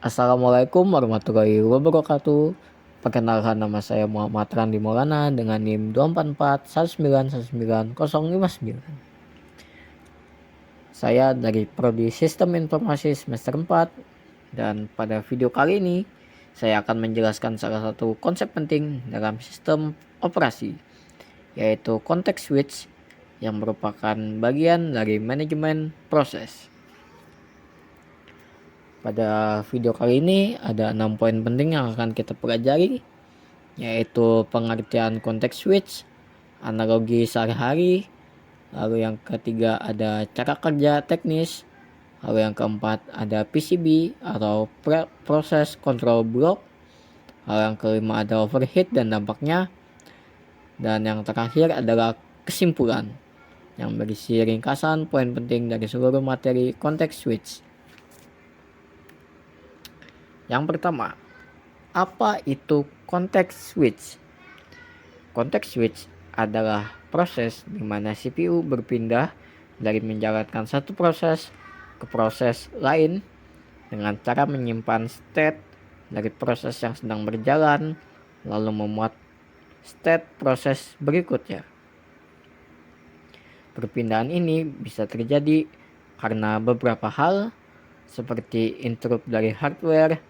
Assalamualaikum warahmatullahi wabarakatuh. Perkenalkan, nama saya Muhammad Randi Maulana dengan NIM 244191959. Saya dari Prodi Sistem Informasi semester 4, dan pada video kali ini saya akan menjelaskan salah satu konsep penting dalam sistem operasi, yaitu context switch yang merupakan bagian dari manajemen proses. Pada video kali ini ada 6 poin penting yang akan kita pelajari, yaitu pengertian context switch, analogi sehari-hari, lalu yang ketiga ada cara kerja teknis, lalu yang keempat ada PCB atau proses control block, lalu yang kelima ada overheat dan dampaknya, dan yang terakhir adalah kesimpulan yang berisi ringkasan poin penting dari seluruh materi context switch. Yang pertama, apa itu context switch? Context switch adalah proses di mana CPU berpindah dari menjalankan satu proses ke proses lain dengan cara menyimpan state dari proses yang sedang berjalan, lalu memuat state proses berikutnya. Perpindahan ini bisa terjadi karena beberapa hal, seperti interrupt dari hardware,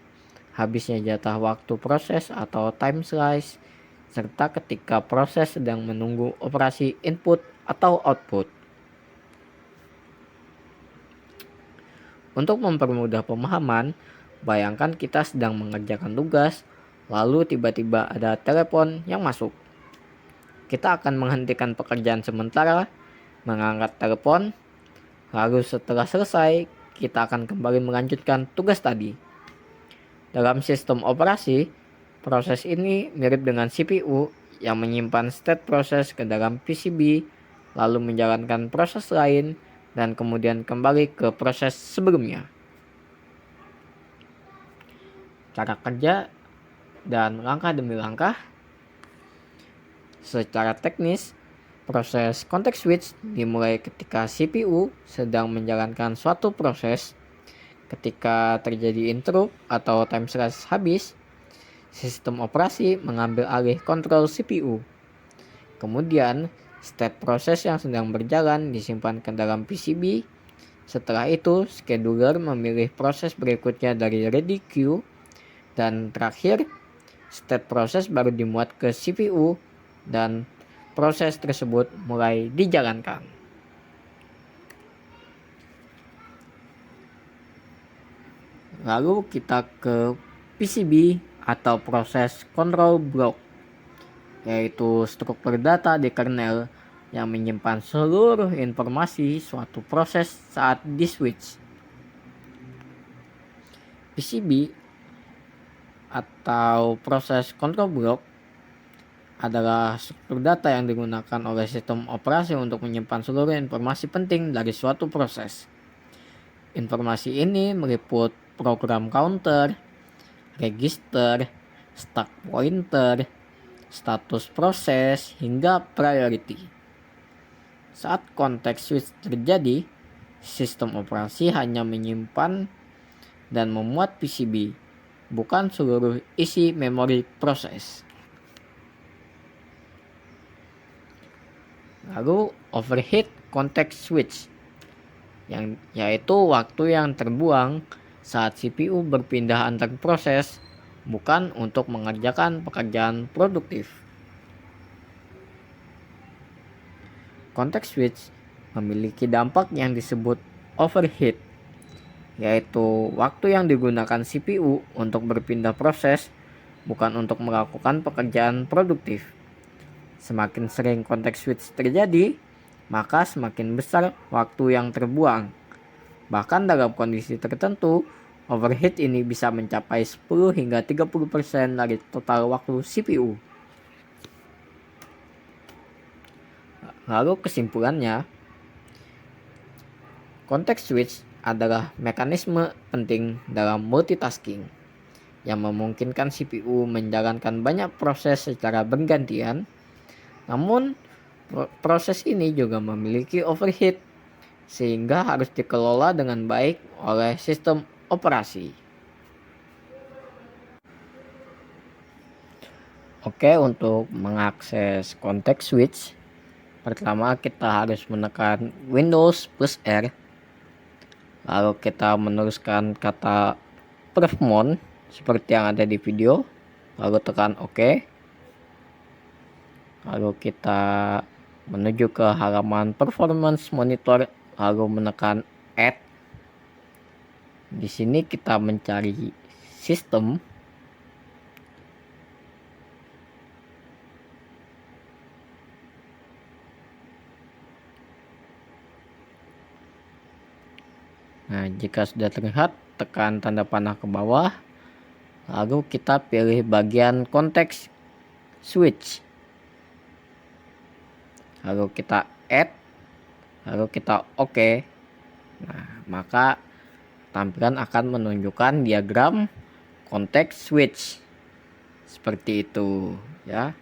habisnya jatah waktu proses atau time slice, serta ketika proses sedang menunggu operasi input atau output. Untuk mempermudah pemahaman, bayangkan kita sedang mengerjakan tugas, lalu tiba-tiba ada telepon yang masuk. Kita akan menghentikan pekerjaan sementara, mengangkat telepon, lalu setelah selesai, kita akan kembali melanjutkan tugas tadi. Dalam sistem operasi, proses ini mirip dengan CPU yang menyimpan state proses ke dalam PCB, lalu menjalankan proses lain, dan kemudian kembali ke proses sebelumnya. Cara kerja dan langkah demi langkah. Secara teknis, proses context switch dimulai ketika CPU sedang menjalankan suatu proses. Ketika terjadi interrupt atau time slice habis, sistem operasi mengambil alih kontrol CPU. Kemudian, state proses yang sedang berjalan disimpan ke dalam PCB. Setelah itu, scheduler memilih proses berikutnya dari ready queue. Dan terakhir, state proses baru dimuat ke CPU dan proses tersebut mulai dijalankan. Lalu kita ke PCB atau proses control block, yaitu struktur data di kernel yang menyimpan seluruh informasi suatu proses saat di switch. PCB atau proses control block adalah struktur data yang digunakan oleh sistem operasi untuk menyimpan seluruh informasi penting dari suatu proses. Informasi ini meliput program counter, register, stack pointer, status proses, hingga priority. Saat context switch terjadi, sistem operasi hanya menyimpan dan memuat PCB, bukan seluruh isi memori proses. Lalu overheat context switch, yaitu waktu yang terbuang saat CPU berpindah antar proses, bukan untuk mengerjakan pekerjaan produktif. Context switch memiliki dampak yang disebut overheat, yaitu waktu yang digunakan CPU untuk berpindah proses, bukan untuk melakukan pekerjaan produktif. Semakin sering context switch terjadi, maka semakin besar waktu yang terbuang. Bahkan dalam kondisi tertentu, overheat ini bisa mencapai 10 hingga 30% dari total waktu CPU. Lalu kesimpulannya, context switch adalah mekanisme penting dalam multitasking yang memungkinkan CPU menjalankan banyak proses secara bergantian. Namun, proses ini juga memiliki overheat, sehingga harus dikelola dengan baik oleh sistem operasi. Oke, untuk mengakses context switch, pertama kita harus menekan Windows plus R, lalu kita meneruskan kata perfmon seperti yang ada di video, lalu tekan OK. Lalu kita menuju ke halaman performance monitor, lalu menekan add. Di sini kita mencari sistem. Nah, jika sudah terlihat, tekan tanda panah ke bawah, lalu kita pilih bagian konteks switch, lalu kita add, lalu kita OK. Nah, maka tampilan akan menunjukkan diagram konteks switch seperti itu ya.